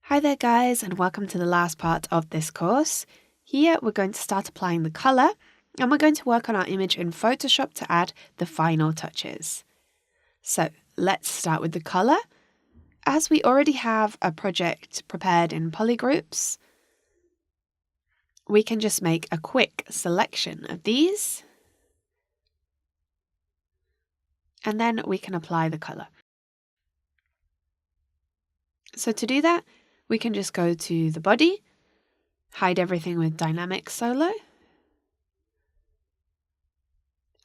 Hi there guys, and welcome to the last part of this course. Here we're going to start applying the colour, and we're going to work on our image in Photoshop to add the final touches. So let's start with the colour. As we already have a project prepared in polygroups, we can just make a quick selection of these, and then we can apply the colour. So to do that, we can just go to the body, hide everything with dynamic solo,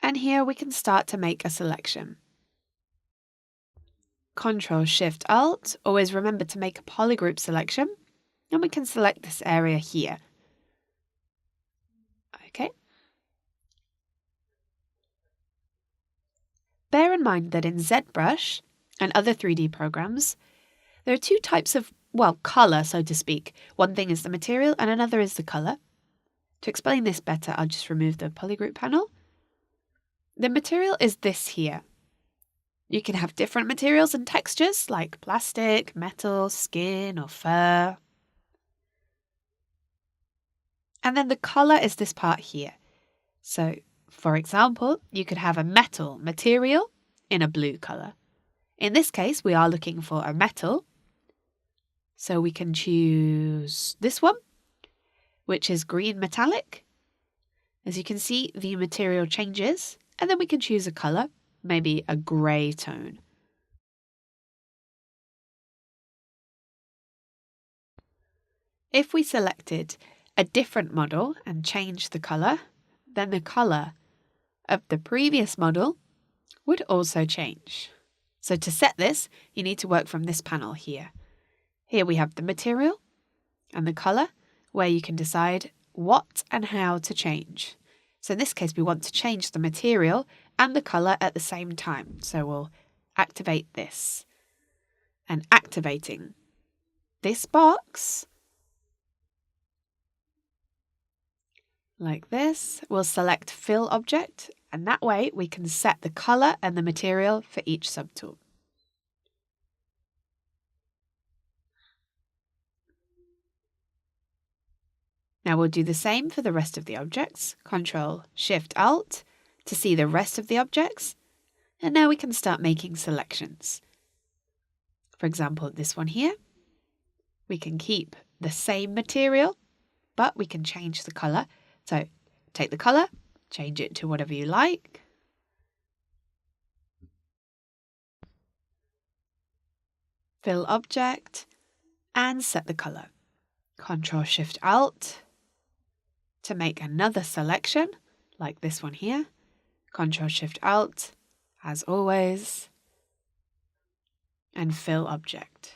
and here we can start to make a selection. Ctrl-Shift-Alt, always remember to make a polygroup selection, and we can select this area here. Okay. Bear in mind that in ZBrush and other 3D programs, there are two types of, colour, so to speak. One thing is the material and another is the colour. To explain this better, I'll just remove the polygroup panel. The material is this here. You can have different materials and textures like plastic, metal, skin, or fur. And then the colour is this part here. So, for example, you could have a metal material in a blue colour. In this case, we are looking for a metal. So we can choose this one, which is green metallic. As you can see, the material changes, and then we can choose a colour, maybe a grey tone. If we selected a different model and changed the colour, then the colour of the previous model would also change. So to set this, you need to work from this panel here. Here we have the material and the colour, where you can decide what and how to change. So in this case, we want to change the material and the colour at the same time. So we'll activate this. And activating this box, like this, we'll select Fill Object, and that way we can set the colour and the material for each subtool. Now we'll do the same for the rest of the objects. Ctrl-Shift-Alt to see the rest of the objects. And now we can start making selections. For example, this one here. We can keep the same material, but we can change the colour. So take the colour, change it to whatever you like. Fill object and set the colour. Ctrl-Shift-Alt to make another selection, like this one here. Ctrl-Shift-Alt, as always, and fill object.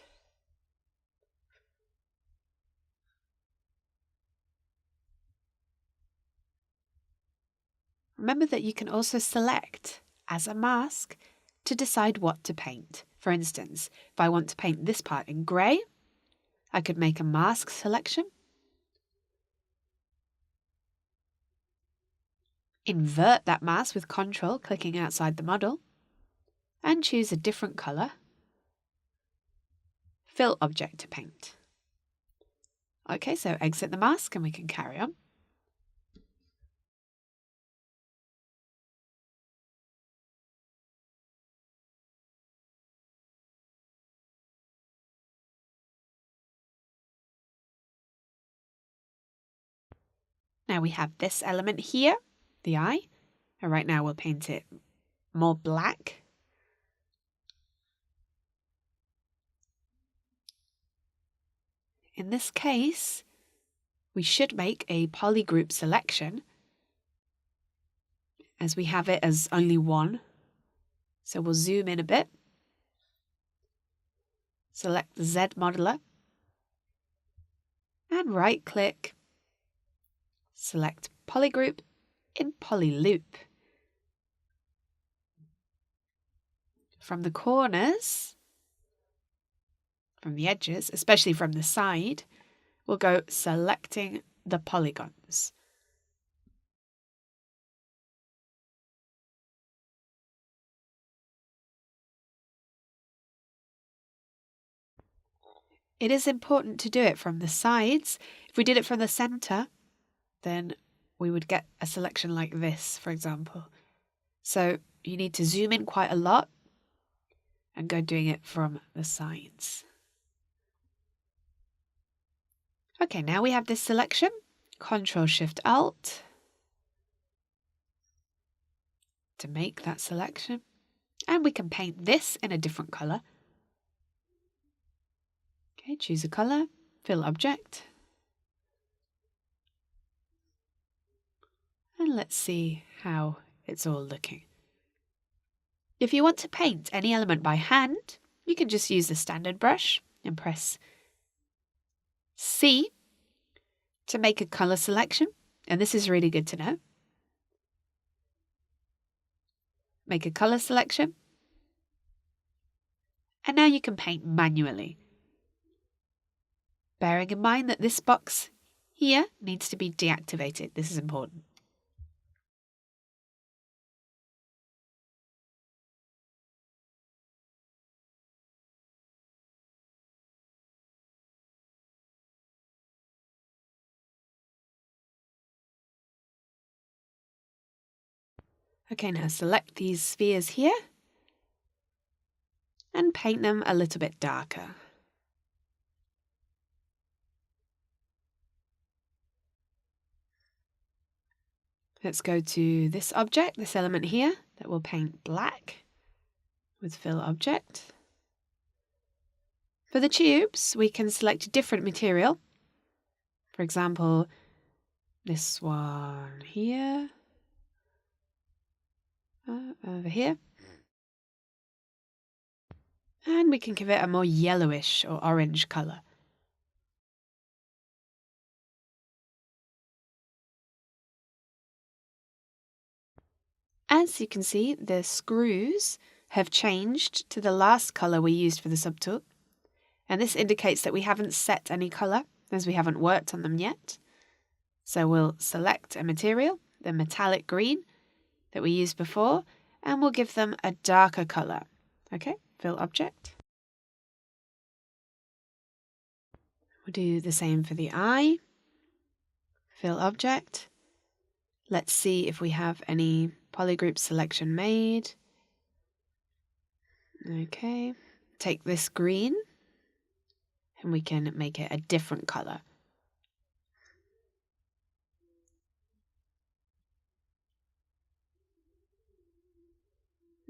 Remember that you can also select as a mask to decide what to paint. For instance, if I want to paint this part in grey, I could make a mask selection. Invert that mask with Ctrl, clicking outside the model, and choose a different colour. Fill object to paint. Okay, so exit the mask and we can carry on. Now we have this element here, the eye, and right now we'll paint it more black. In this case, we should make a polygroup selection as we have it as only one. So we'll zoom in a bit, select the Z modeler, and right-click, select polygroup in polyloop. From the corners, from the edges, especially from the side, we'll go selecting the polygons. It is important to do it from the sides. If we did it from the center, then we would get a selection like this, for example. So you need to zoom in quite a lot and go doing it from the sides. Okay, now we have this selection. Ctrl-Shift-Alt to make that selection. And we can paint this in a different color. Okay, choose a color, fill object. And let's see how it's all looking. If you want to paint any element by hand, you can just use the standard brush and press C to make a color selection. And this is really good to know. Make a color selection. And now you can paint manually. Bearing in mind that this box here needs to be deactivated. This is important. Okay, now select these spheres here and paint them a little bit darker. Let's go to this object, this element here, that we'll paint black with fill object. For the tubes, we can select a different material. For example, this one here, over here. And we can give it a more yellowish or orange color. As you can see, the screws have changed to the last color we used for the subtool. And this indicates that we haven't set any color, as we haven't worked on them yet. So we'll select a material, the metallic green that we used before, and we'll give them a darker color. Okay, fill object. We'll do the same for the eye. Fill object. Let's see if we have any polygroup selection made. Okay, take this green and we can make it a different color.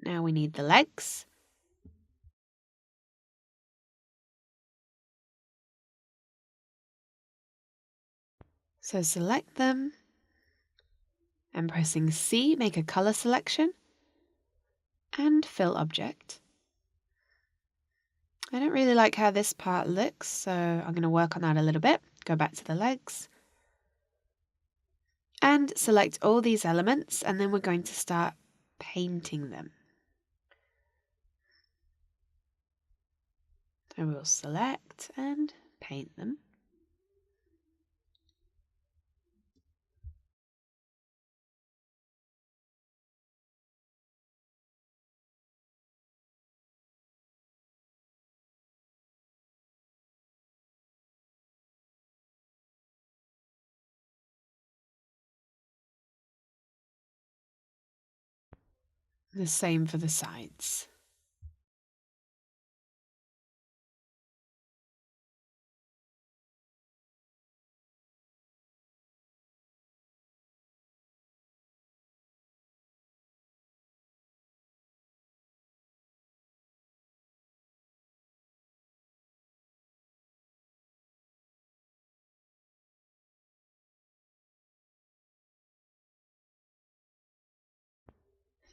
Now we need the legs. So select them and pressing C, make a color selection and fill object. I don't really like how this part looks, so I'm going to work on that a little bit. Go back to the legs. And select all these elements, and then we're going to start painting them. I will select and paint them. The same for the sides.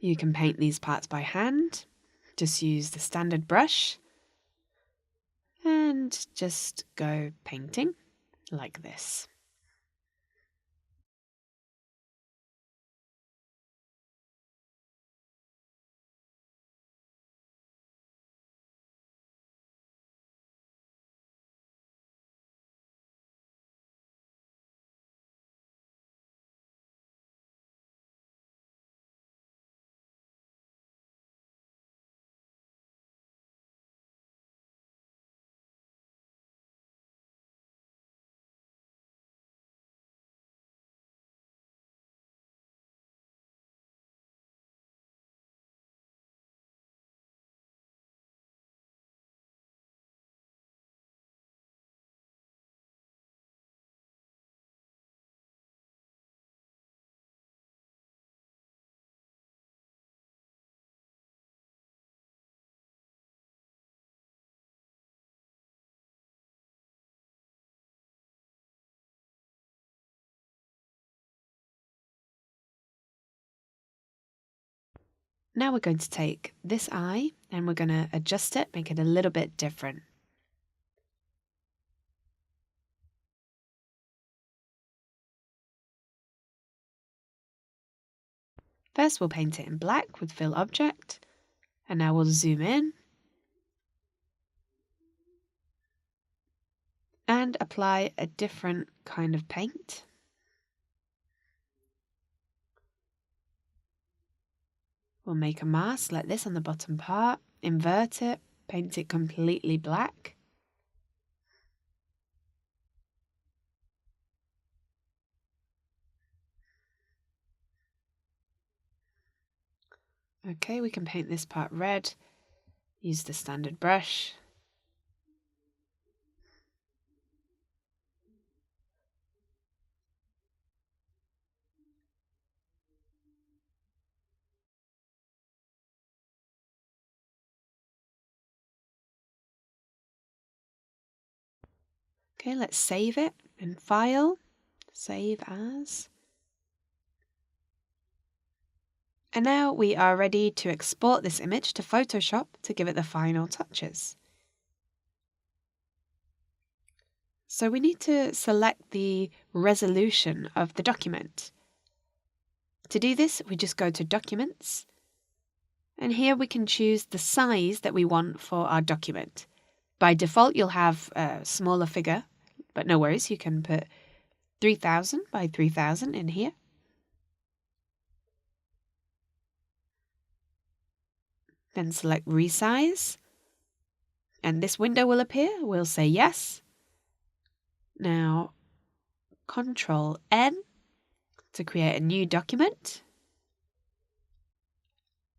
You can paint these parts by hand. Just use the standard brush and just go painting like this. Now we're going to take this eye and we're going to adjust it, make it a little bit different. First we'll paint it in black with fill object, and now we'll zoom in and apply a different kind of paint. We'll make a mask like this on the bottom part, invert it, paint it completely black. Okay, we can paint this part red, use the standard brush. Okay, let's save it in File, Save As. And now we are ready to export this image to Photoshop to give it the final touches. So we need to select the resolution of the document. To do this, we just go to Documents, and here we can choose the size that we want for our document. By default, you'll have a smaller figure, but no worries, you can put 3000 by 3000 in here. Then select Resize, and this window will appear. We'll say yes. Now, Control N to create a new document.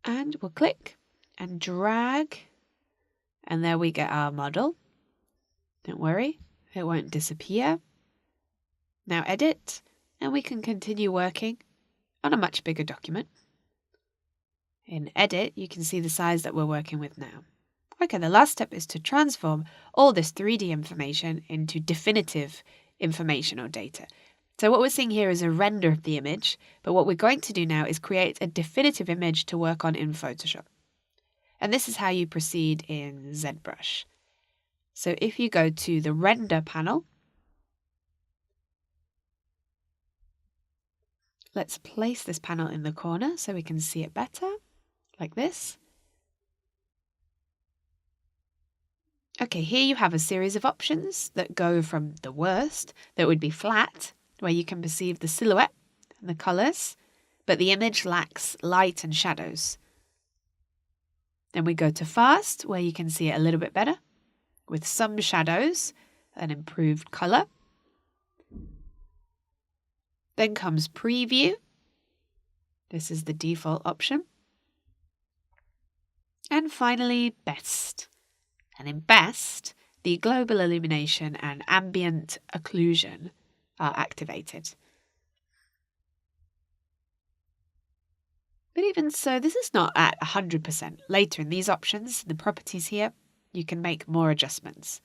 And we'll click and drag, and there we get our model. Don't worry, it won't disappear. Now edit, and we can continue working on a much bigger document. In Edit, you can see the size that we're working with now. Okay, the last step is to transform all this 3D information into definitive information or data. So what we're seeing here is a render of the image, but what we're going to do now is create a definitive image to work on in Photoshop. And this is how you proceed in ZBrush. So if you go to the Render panel, let's place this panel in the corner so we can see it better, like this. Okay, here you have a series of options that go from the worst, that would be flat, where you can perceive the silhouette and the colours, but the image lacks light and shadows. Then we go to fast, where you can see it a little bit better, with some shadows and improved colour. Then comes preview. This is the default option. And finally, best. And in best, the global illumination and ambient occlusion are activated. But even so, this is not at 100%. Later in these options, the properties here, you can make more adjustments.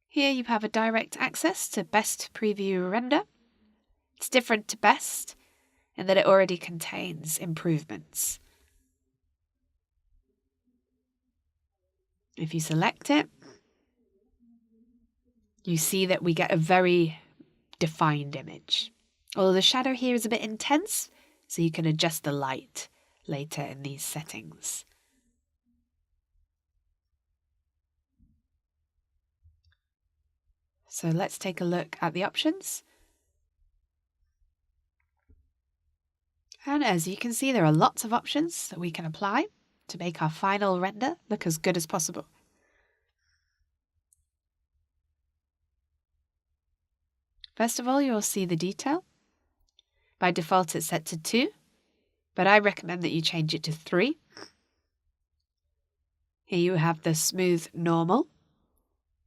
Here you have a direct access to Best Preview Render. It's different to Best in that it already contains improvements. If you select it, you see that we get a very defined image. Although the shadow here is a bit intense, so you can adjust the light later in these settings. So let's take a look at the options. And as you can see, there are lots of options that we can apply to make our final render look as good as possible. First of all, you'll see the detail. By default, it's set to 2, but I recommend that you change it to 3. Here you have the smooth normal.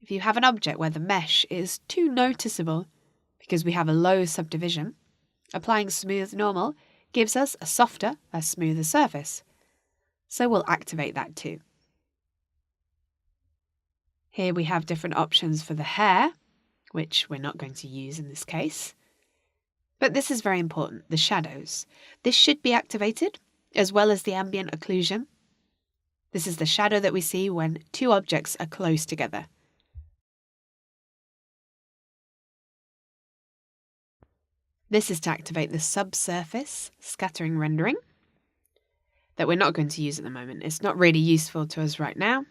If you have an object where the mesh is too noticeable because we have a low subdivision, applying smooth normal gives us a softer, a smoother surface. So we'll activate that too. Here we have different options for the hair, which we're not going to use in this case. But this is very important, the shadows. This should be activated, as well as the ambient occlusion. This is the shadow that we see when two objects are close together. This is to activate the subsurface scattering rendering that we're not going to use at the moment. It's not really useful to us right now.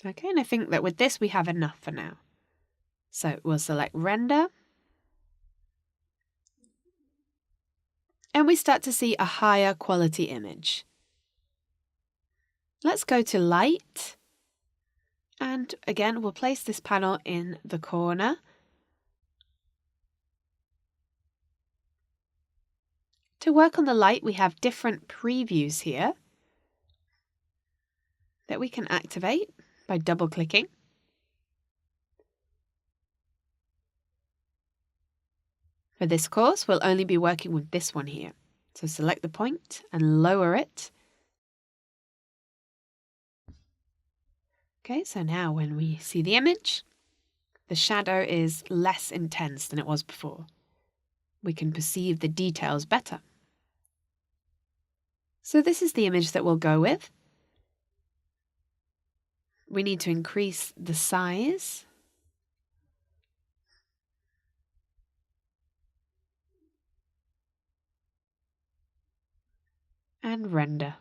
Okay, and I think that with this we have enough for now. So we'll select render. And we start to see a higher quality image. Let's go to light. And again, we'll place this panel in the corner. To work on the light, we have different previews here that we can activate by double-clicking. For this course, we'll only be working with this one here. So select the point and lower it. Okay, so now when we see the image, the shadow is less intense than it was before. We can perceive the details better. So this is the image that we'll go with. We need to increase the size. And render.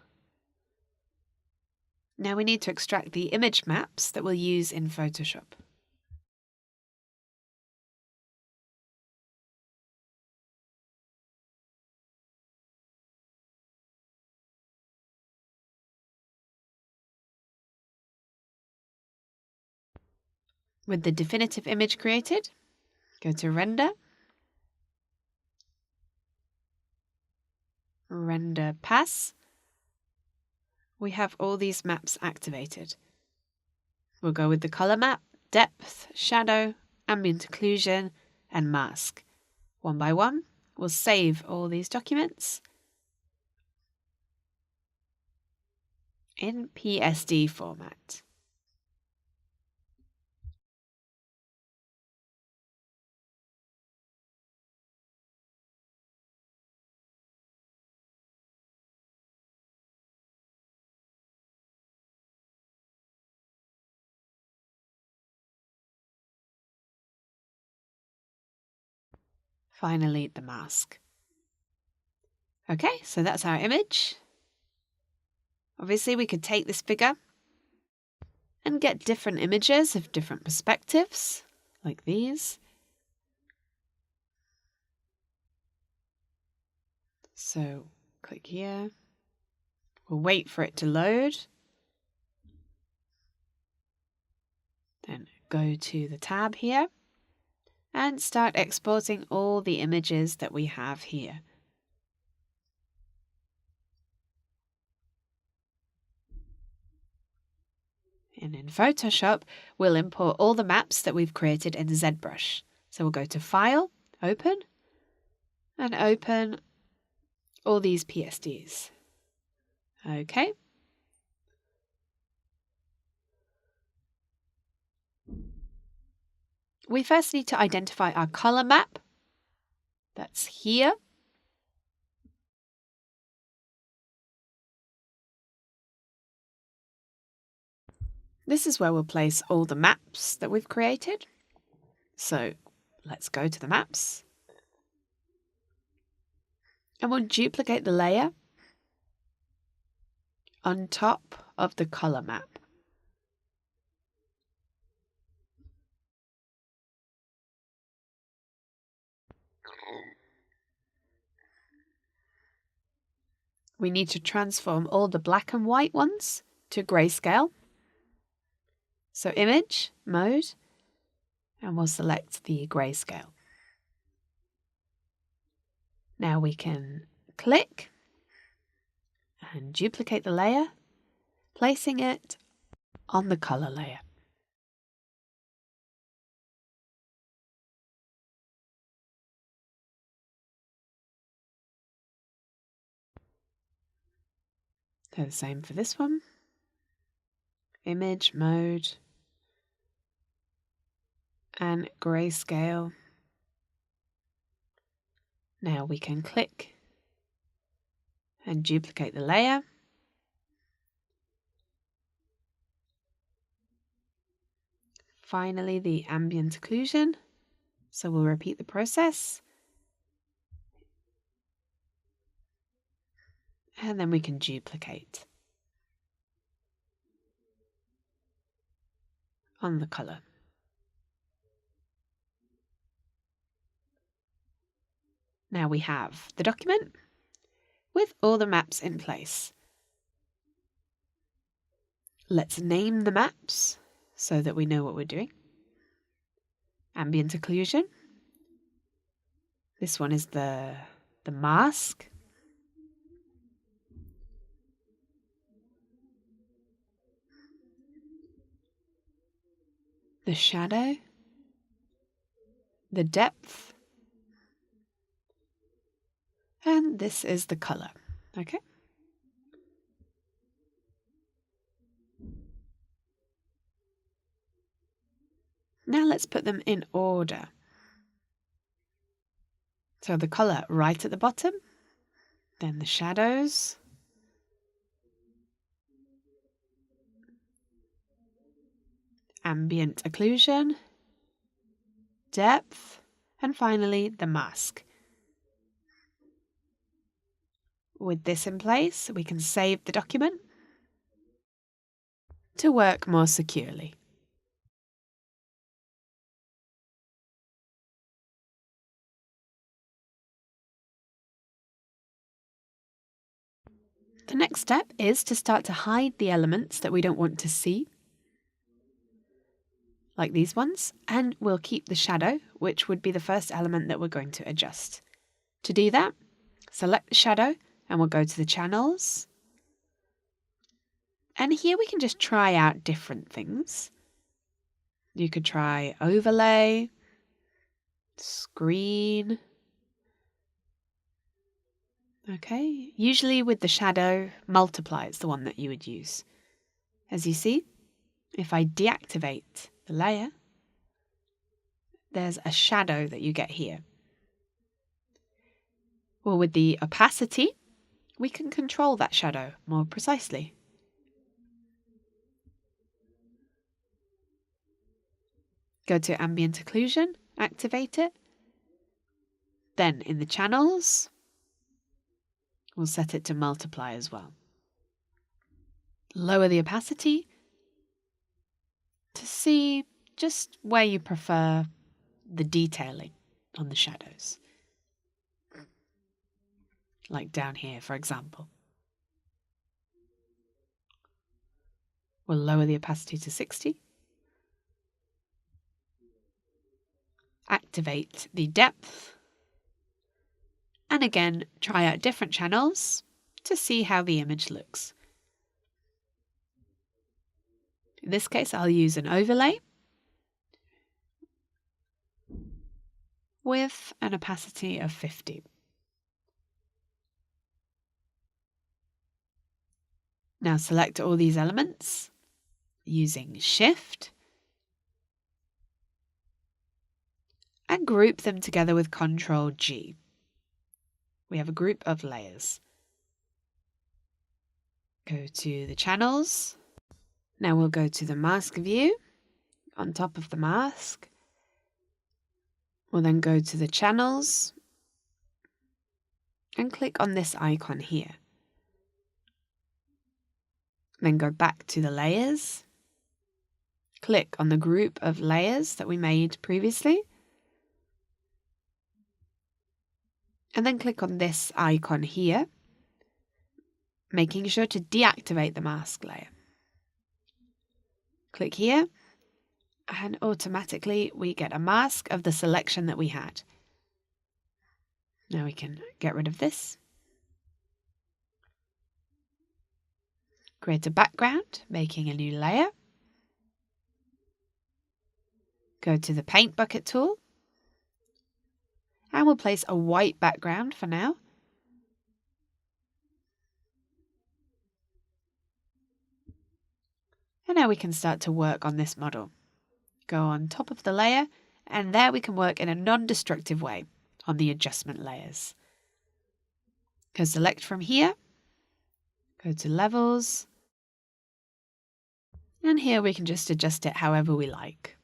Now we need to extract the image maps that we'll use in Photoshop. With the definitive image created, go to Render, Render Pass. We have all these maps activated. We'll go with the color map, depth, shadow, ambient occlusion, and mask. One by one, we'll save all these documents in PSD format. Finally, the mask. Okay, so that's our image. Obviously, we could take this figure and get different images of different perspectives, like these. So, click here. We'll wait for it to load. Then go to the tab here and start exporting all the images that we have here. And in Photoshop, we'll import all the maps that we've created in ZBrush. So we'll go to File, Open, and open all these PSDs. Okay. We first need to identify our color map. That's here. This is where we'll place all the maps that we've created. So let's go to the maps. And we'll duplicate the layer on top of the color map. We need to transform all the black and white ones to grayscale. So Image, Mode, and we'll select the grayscale. Now we can click and duplicate the layer, placing it on the color layer. Do the same for this one. Image, Mode, and grayscale. Now we can click and duplicate the layer. Finally, the ambient occlusion. So we'll repeat the process. And then we can duplicate on the color. Now we have the document with all the maps in place. Let's name the maps so that we know what we're doing. Ambient occlusion. This one is the mask. The shadow. The depth. And this is the color. Okay. Now let's put them in order. So the color right at the bottom, then the shadows, ambient occlusion, depth, and finally the mask. With this in place, we can save the document to work more securely. The next step is to start to hide the elements that we don't want to see, like these ones, and we'll keep the shadow, which would be the first element that we're going to adjust. To do that, select the shadow and we'll go to the channels. And here we can just try out different things. You could try overlay, screen. Okay, usually with the shadow, multiply is the one that you would use. As you see, if I deactivate the layer, there's a shadow that you get here. Well, with the opacity, we can control that shadow more precisely. Go to ambient occlusion, activate it. Then in the channels, we'll set it to multiply as well. Lower the opacity to see just where you prefer the detailing on the shadows. Like down here, for example. We'll lower the opacity to 60. Activate the depth. And again, try out different channels to see how the image looks. In this case, I'll use an overlay with an opacity of 50. Now select all these elements using Shift and group them together with Ctrl G. We have a group of layers. Go to the channels. Now we'll go to the mask view. On top of the mask, we'll then go to the channels and click on this icon here. Then go back to the layers. Click on the group of layers that we made previously. And then click on this icon here, making sure to deactivate the mask layer. Click here, and automatically we get a mask of the selection that we had. Now we can get rid of this. Create a background, making a new layer. Go to the Paint Bucket tool. And we'll place a white background for now. And now we can start to work on this model. Go on top of the layer, and there we can work in a non-destructive way on the adjustment layers. Go select from here, go to levels, and here we can just adjust it however we like.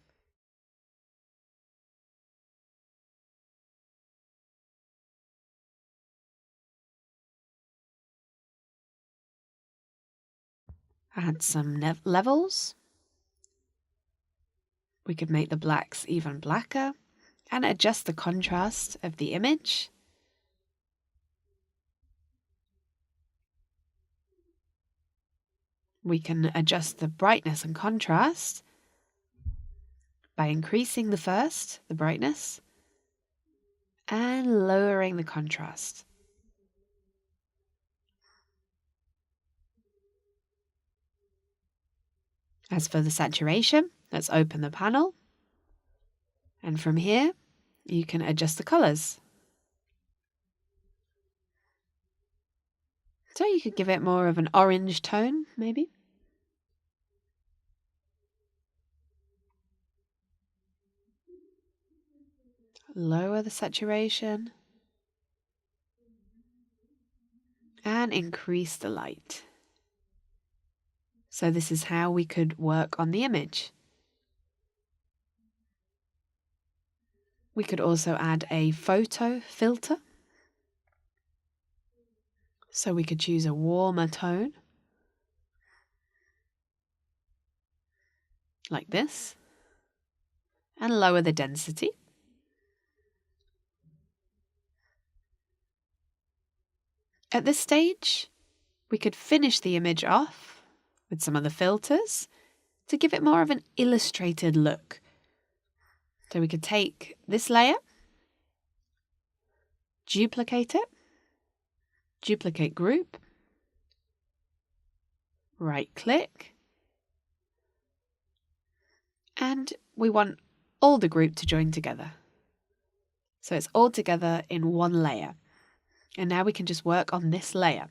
Add some levels. We could make the blacks even blacker and adjust the contrast of the image. We can adjust the brightness and contrast by increasing the brightness, and lowering the contrast. As for the saturation, let's open the panel. And from here, you can adjust the colors. So you could give it more of an orange tone, maybe. Lower the saturation. And increase the light. So this is how we could work on the image. We could also add a photo filter. So we could choose a warmer tone, like this, and lower the density. At this stage, we could finish the image off with some of the filters to give it more of an illustrated look. So we could take this layer, duplicate it, duplicate group, right-click, and we want all the group to join together. So it's all together in one layer. And now we can just work on this layer.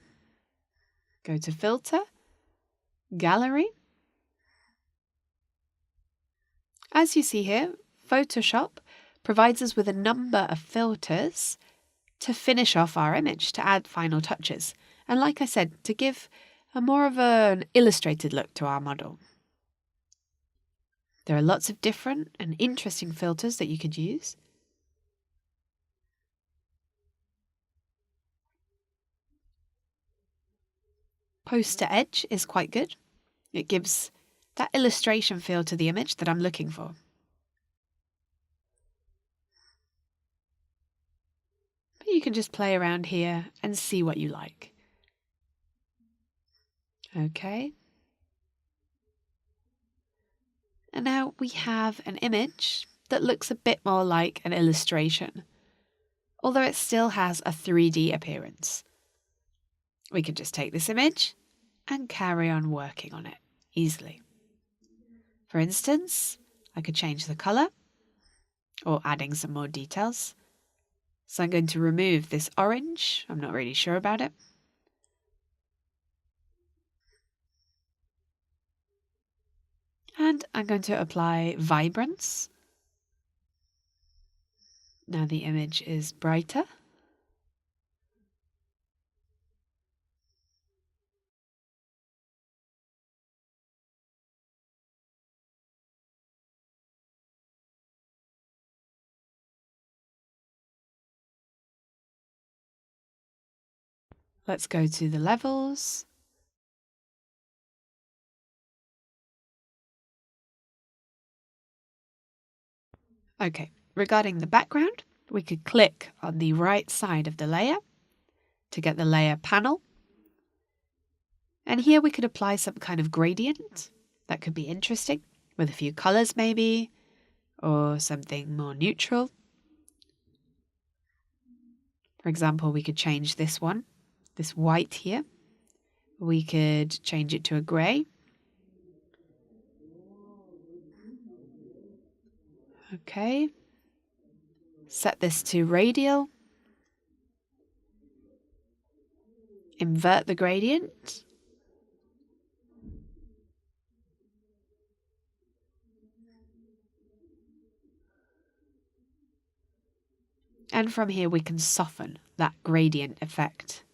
Go to Filter, Gallery. As you see here, Photoshop provides us with a number of filters to finish off our image, to add final touches. And like I said, to give a more of an illustrated look to our model. There are lots of different and interesting filters that you could use. Poster edge is quite good. It gives that illustration feel to the image that I'm looking for. But you can just play around here and see what you like. Okay. And now we have an image that looks a bit more like an illustration, although it still has a 3D appearance. We can just take this image and carry on working on it easily. For instance, I could change the color or adding some more details. So I'm going to remove this orange. I'm not really sure about it. And I'm going to apply vibrance. Now the image is brighter. Let's go to the levels. Okay, regarding the background, we could click on the right side of the layer to get the layer panel. And here we could apply some kind of gradient that could be interesting, with a few colors maybe, or something more neutral. For example, we could change this one, this white here. We could change it to a grey. Okay. Set this to radial. Invert the gradient. And from here we can soften that gradient effect.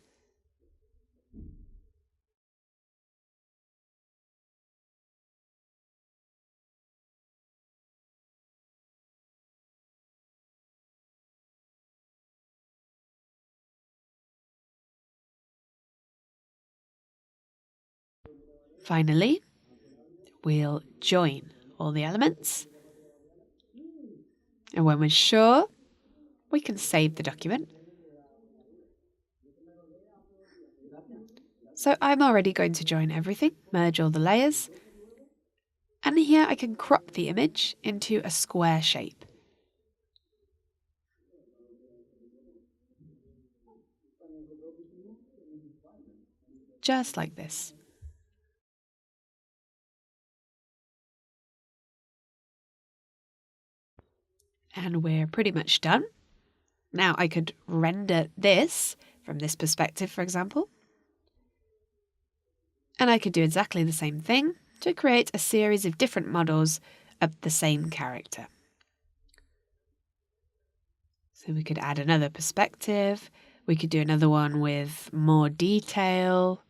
Finally, we'll join all the elements. And when we're sure, we can save the document. So I'm already going to join everything, merge all the layers. And here I can crop the image into a square shape. Just like this. And we're pretty much done. Now I could render this from this perspective, for example. And I could do exactly the same thing to create a series of different models of the same character. So we could add another perspective. We could do another one with more detail.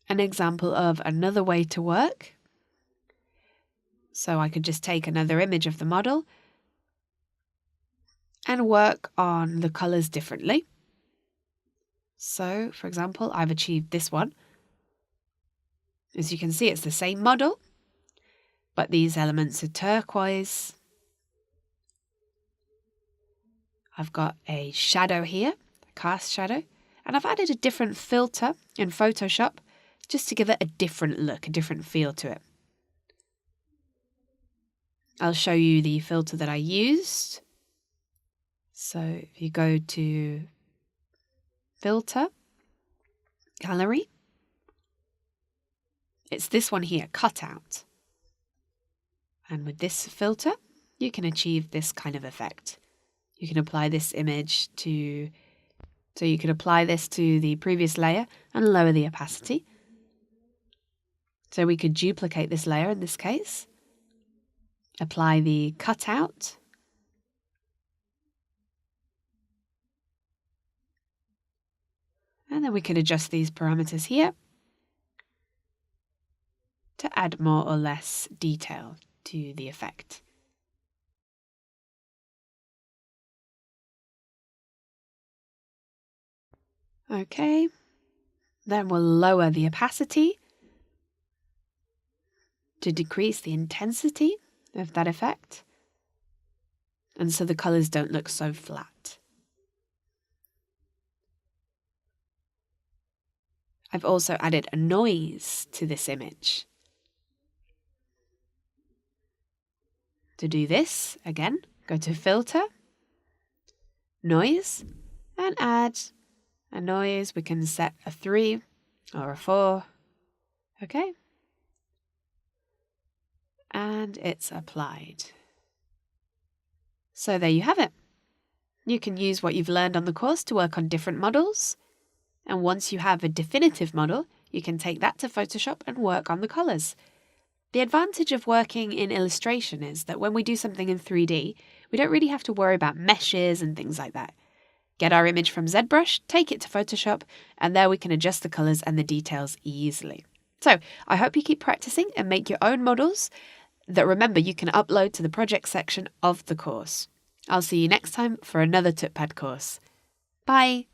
An example of another way to work. So I could just take another image of the model and work on the colours differently. So, for example, I've achieved this one. As you can see, it's the same model, but these elements are turquoise. I've got a shadow here, a cast shadow, and I've added a different filter in Photoshop just to give it a different look, a different feel to it. I'll show you the filter that I used. So if you go to Filter, Gallery, it's this one here, Cutout. And with this filter, you can achieve this kind of effect. You can apply this image to, so you can apply this to the previous layer and lower the opacity. So we could duplicate this layer in this case, apply the cutout, and then we can adjust these parameters here to add more or less detail to the effect. Okay, then we'll lower the opacity to decrease the intensity of that effect, and so the colours don't look so flat. I've also added a noise to this image. To do this, again, go to Filter, Noise, and add a noise. We can set a 3 or a 4. Okay. And it's applied. So there you have it. You can use what you've learned on the course to work on different models. And once you have a definitive model, you can take that to Photoshop and work on the colours. The advantage of working in illustration is that when we do something in 3D, we don't really have to worry about meshes and things like that. Get our image from ZBrush, take it to Photoshop, and there we can adjust the colours and the details easily. So I hope you keep practicing and make your own models that, remember, you can upload to the project section of the course. I'll see you next time for another TutPad course. Bye!